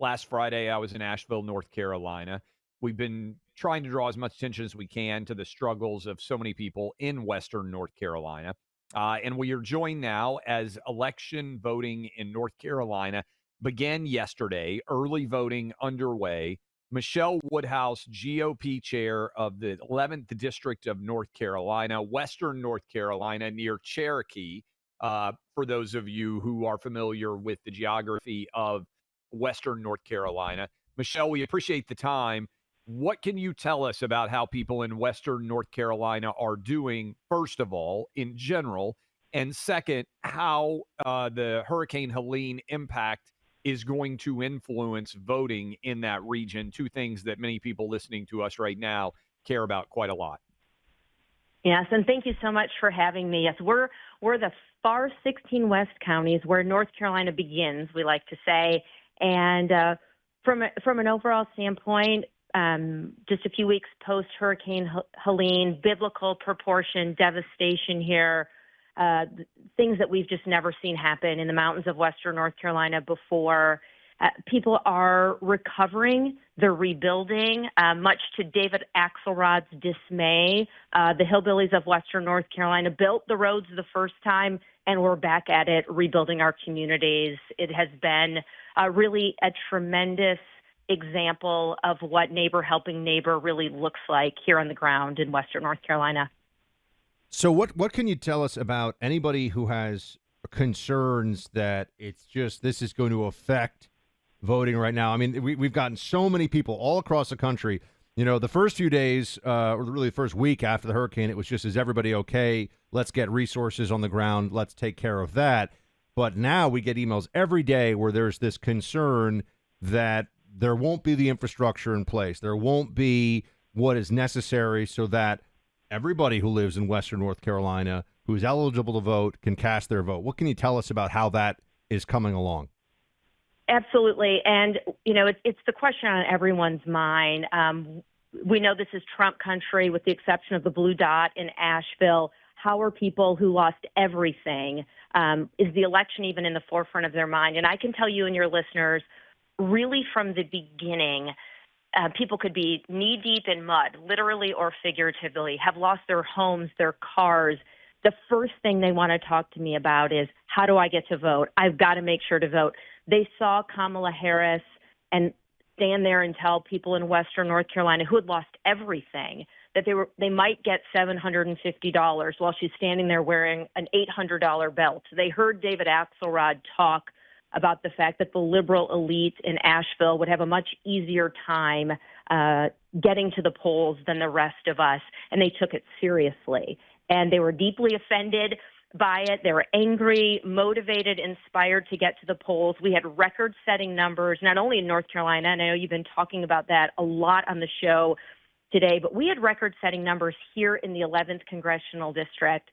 Last Friday, I was in Asheville, North Carolina. We've been trying to draw as much attention as we can to the struggles of so many people in Western North Carolina. And we are joined now as election voting in North Carolina began yesterday, early voting underway. Michele Woodhouse, GOP chair of the 11th District of North Carolina, Western North Carolina, near Cherokee. For those of you who are familiar with the geography of Western North Carolina. Michele, we appreciate the time. What can you tell us about how people in Western North Carolina are doing, first of all, in general? And second, how the Hurricane Helene impact is going to influence voting in that region? Two things that many people listening to us right now care about quite a lot. Yes, and thank you so much for having me. Yes, we're the far 16 West counties where North Carolina begins, we like to say. And from an overall standpoint, just a few weeks post Hurricane Helene, biblical proportion devastation here, things that we've just never seen happen in the mountains of Western North Carolina before. People are recovering, they're rebuilding, much to David Axelrod's dismay. The hillbillies of Western North Carolina built the roads the first time, and we're back at it, rebuilding our communities. It has been really a tremendous example of what neighbor helping neighbor really looks like here on the ground in Western North Carolina. So what can you tell us about anybody who has concerns that this is going to affect voting right now? I mean, we've gotten so many people all across the country. You know, the first few days, or really the first week after the hurricane, it was just, is everybody okay? Let's get resources on the ground. Let's take care of that. But now we get emails every day where there's this concern that there won't be the infrastructure in place. There won't be what is necessary so that everybody who lives in Western North Carolina who is eligible to vote can cast their vote. What can you tell us about how that is coming along? Absolutely. And, you know, it's the question on everyone's mind. We know this is Trump country with the exception of the blue dot in Asheville. How are people who lost everything? Is the election even in the forefront of their mind? And I can tell you and your listeners, really from the beginning, people could be knee deep in mud, literally or figuratively, have lost their homes, their cars. The first thing they want to talk to me about is, how do I get to vote? I've got to make sure to vote. They saw Kamala Harris and stand there and tell people in Western North Carolina who had lost everything that they might get $750 while she's standing there wearing an $800 belt. They heard David Axelrod talk about the fact that the liberal elite in Asheville would have a much easier time getting to the polls than the rest of us, and they took it seriously. And they were deeply offended by it. They were angry, motivated, inspired to get to the polls. We had record-setting numbers, not only in North Carolina, and I know you've been talking about that a lot on the show today, but we had record-setting numbers here in the 11th Congressional District,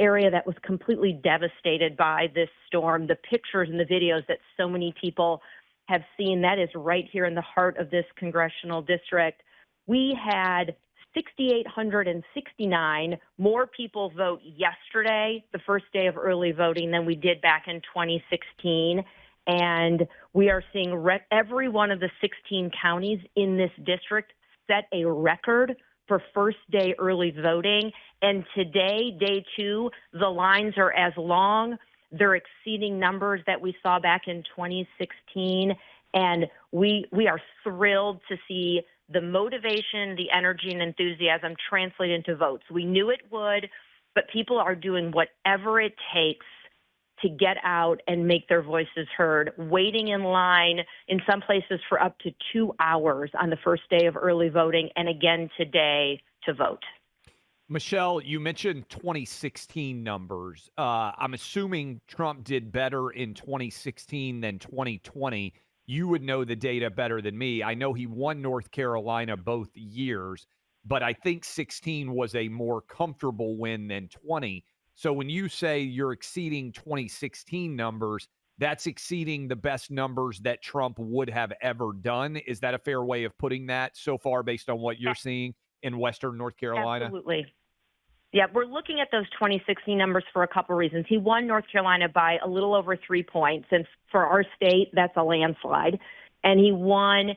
area that was completely devastated by this storm. The pictures and the videos that so many people have seen, that is right here in the heart of this congressional district. We had 6,869 more people vote yesterday, the first day of early voting, than we did back in 2016. And we are seeing every one of the 16 counties in this district set a record for first day early voting. And today, day two, the lines are as long. They're exceeding numbers that we saw back in 2016. And we are thrilled to see the motivation, the energy, and enthusiasm translate into votes. We knew it would, but people are doing whatever it takes to get out and make their voices heard, waiting in line in some places for up to 2 hours on the first day of early voting, and again today to vote. Michele, you mentioned 2016 numbers. I'm assuming Trump did better in 2016 than 2020. You would know the data better than me. I know he won North Carolina both years, but I think 16 was a more comfortable win than 20. So when you say you're exceeding 2016 numbers, that's exceeding the best numbers that Trump would have ever done. Is that a fair way of putting that so far based on what you're seeing in Western North Carolina? Absolutely. Yeah, we're looking at those 2016 numbers for a couple reasons. He won North Carolina by a little over 3 points, and for our state, that's a landslide. and he won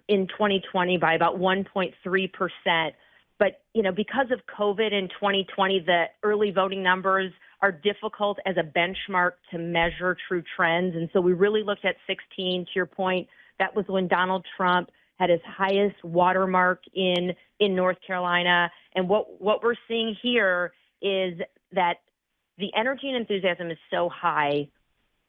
in 2020 by about 1.3%. But, because of COVID in 2020, the early voting numbers are difficult as a benchmark to measure true trends. And so we really looked at 16, to your point. That was when Donald Trump had his highest watermark in North Carolina. And what we're seeing here is that the energy and enthusiasm is so high,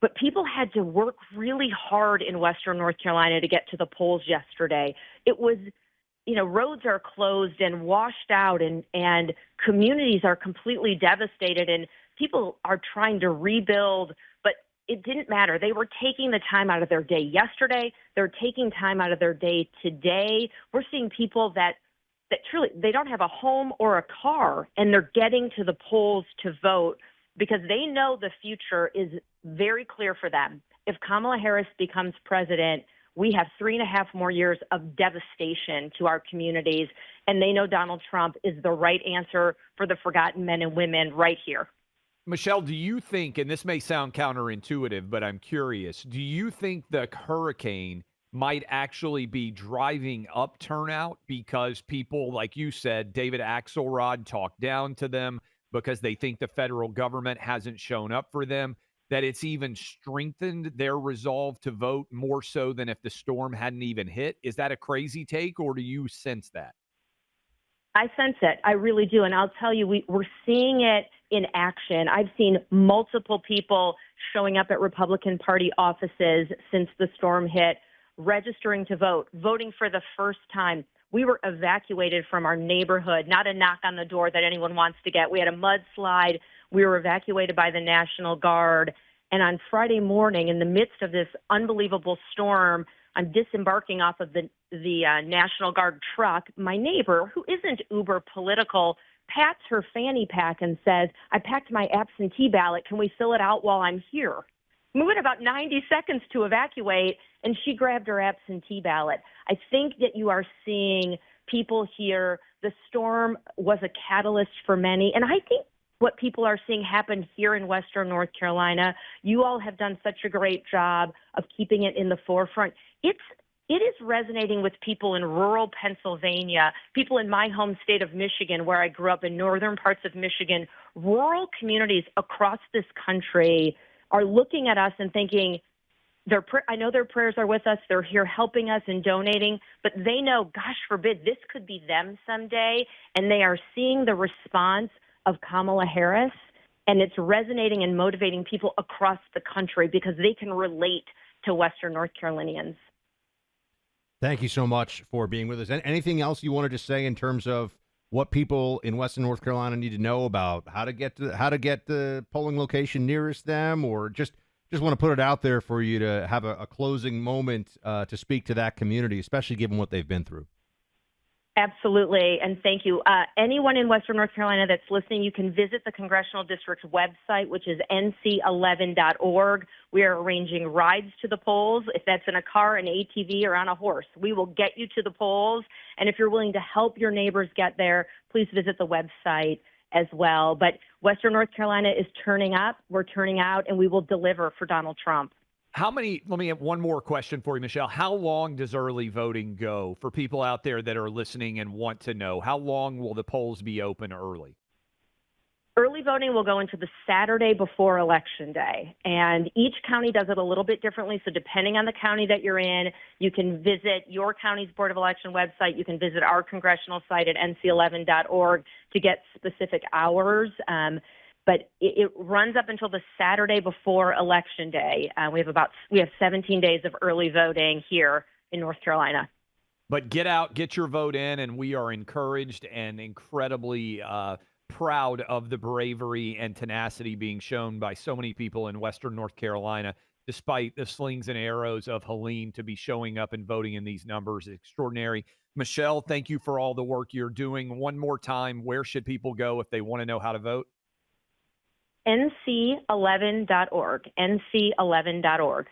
but people had to work really hard in Western North Carolina to get to the polls yesterday. It was, roads are closed and washed out, and communities are completely devastated, and people are trying to rebuild, but it didn't matter. They were taking the time out of their day yesterday. They're taking time out of their day today. We're seeing people that truly, they don't have a home or a car, and they're getting to the polls to vote because they know the future is very clear for them. If Kamala Harris becomes president, we have 3.5 more years of devastation to our communities, and they know Donald Trump is the right answer for the forgotten men and women right here. Michele, do you think, and this may sound counterintuitive, but I'm curious, do you think the hurricane might actually be driving up turnout because people, like you said, David Axelrod talked down to them because they think the federal government hasn't shown up for them, that it's even strengthened their resolve to vote more so than if the storm hadn't even hit? Is that a crazy take, or do you sense that? I sense it. I really do. And I'll tell you, we're seeing it in action. I've seen multiple people showing up at Republican Party offices since the storm hit, registering to vote, voting for the first time. We were evacuated from our neighborhood, not a knock on the door that anyone wants to get. We had a mudslide. We were evacuated by the National Guard. And on Friday morning, in the midst of this unbelievable storm, I'm disembarking off of the National Guard truck. My neighbor, who isn't uber political, pats her fanny pack and says, "I packed my absentee ballot. Can we fill it out while I'm here?" We had about 90 seconds to evacuate, and she grabbed her absentee ballot. I think that you are seeing people here. The storm was a catalyst for many, and I think what people are seeing happen here in Western North Carolina, you all have done such a great job of keeping it in the forefront. It is resonating with people in rural Pennsylvania, people in my home state of Michigan, where I grew up in northern parts of Michigan. Rural communities across this country are looking at us and thinking, I know their prayers are with us. They're here helping us and donating, but they know, gosh forbid, this could be them someday. And they are seeing the response of Kamala Harris, and it's resonating and motivating people across the country because they can relate to Western North Carolinians. Thank you so much for being with us. Anything else you wanted to say in terms of what people in Western North Carolina need to know about how to get the polling location nearest them, or just want to put it out there for you to have a closing moment to speak to that community, especially given what they've been through? Absolutely, and thank you. Anyone in Western North Carolina that's listening, you can visit the Congressional District's website, which is nc11.org. We are arranging rides to the polls. If that's in a car, an ATV, or on a horse, we will get you to the polls. And if you're willing to help your neighbors get there, please visit the website as well. But Western North Carolina is turning up, we're turning out, and we will deliver for Donald Trump. Let me have one more question for you, Michele. How long does early voting go for people out there that are listening and want to know? How long will the polls be open early? Early voting will go into the Saturday before Election Day, and each county does it a little bit differently. So depending on the county that you're in, you can visit your county's Board of Election website. You can visit our congressional site at nc11.org to get specific hours. But it runs up until the Saturday before Election Day. We have 17 days of early voting here in North Carolina. But get out, get your vote in, and we are encouraged and incredibly proud of the bravery and tenacity being shown by so many people in Western North Carolina, despite the slings and arrows of Helene, to be showing up and voting in these numbers. Extraordinary. Michele, thank you for all the work you're doing. One more time, where should people go if they want to know how to vote? nc11.org, nc11.org.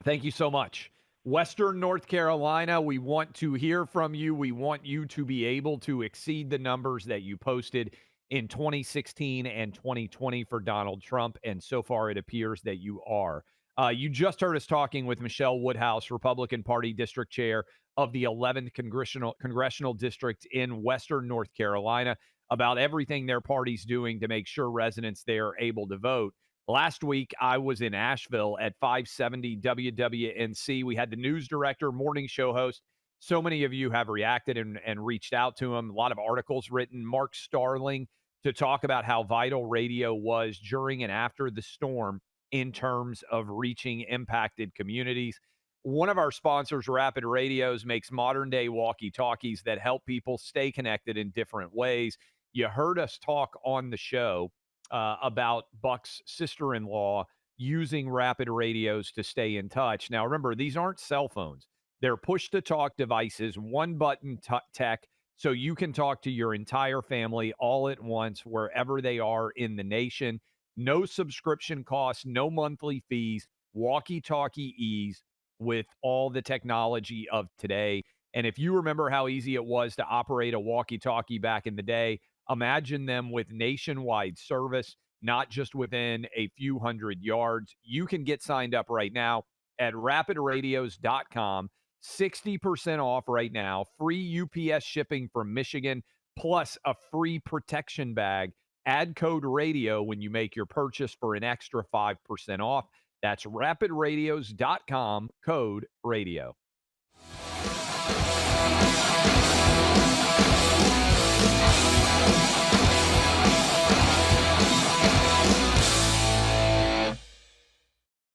Thank you so much. Western North Carolina, we want to hear from you. We want you to be able to exceed the numbers that you posted in 2016 and 2020 for Donald Trump, and so far it appears that you are. You just heard us talking with Michele Woodhouse, Republican Party District Chair of the 11th Congressional District in Western North Carolina, about everything their party's doing to make sure residents there are able to vote. Last week, I was in Asheville at 570 WWNC. We had the news director, morning show host. So many of you have reacted and reached out to him. A lot of articles written. Mark Starling to talk about how vital radio was during and after the storm in terms of reaching impacted communities. One of our sponsors, Rapid Radios, makes modern day walkie talkies that help people stay connected in different ways. You heard us talk on the show about Buck's sister in law using Rapid Radios to stay in touch. Now, remember, these aren't cell phones, they're push to talk devices, one button tech, so you can talk to your entire family all at once, wherever they are in the nation. No subscription costs, no monthly fees, walkie talkie ease with all the technology of today. And if you remember how easy it was to operate a walkie talkie back in the day, imagine them with nationwide service, not just within a few hundred yards. You can get signed up right now at rapidradios.com. 60% off right now, free UPS shipping from Michigan, plus a free protection bag. Add code radio when you make your purchase for an extra 5% off. That's rapidradios.com, code radio.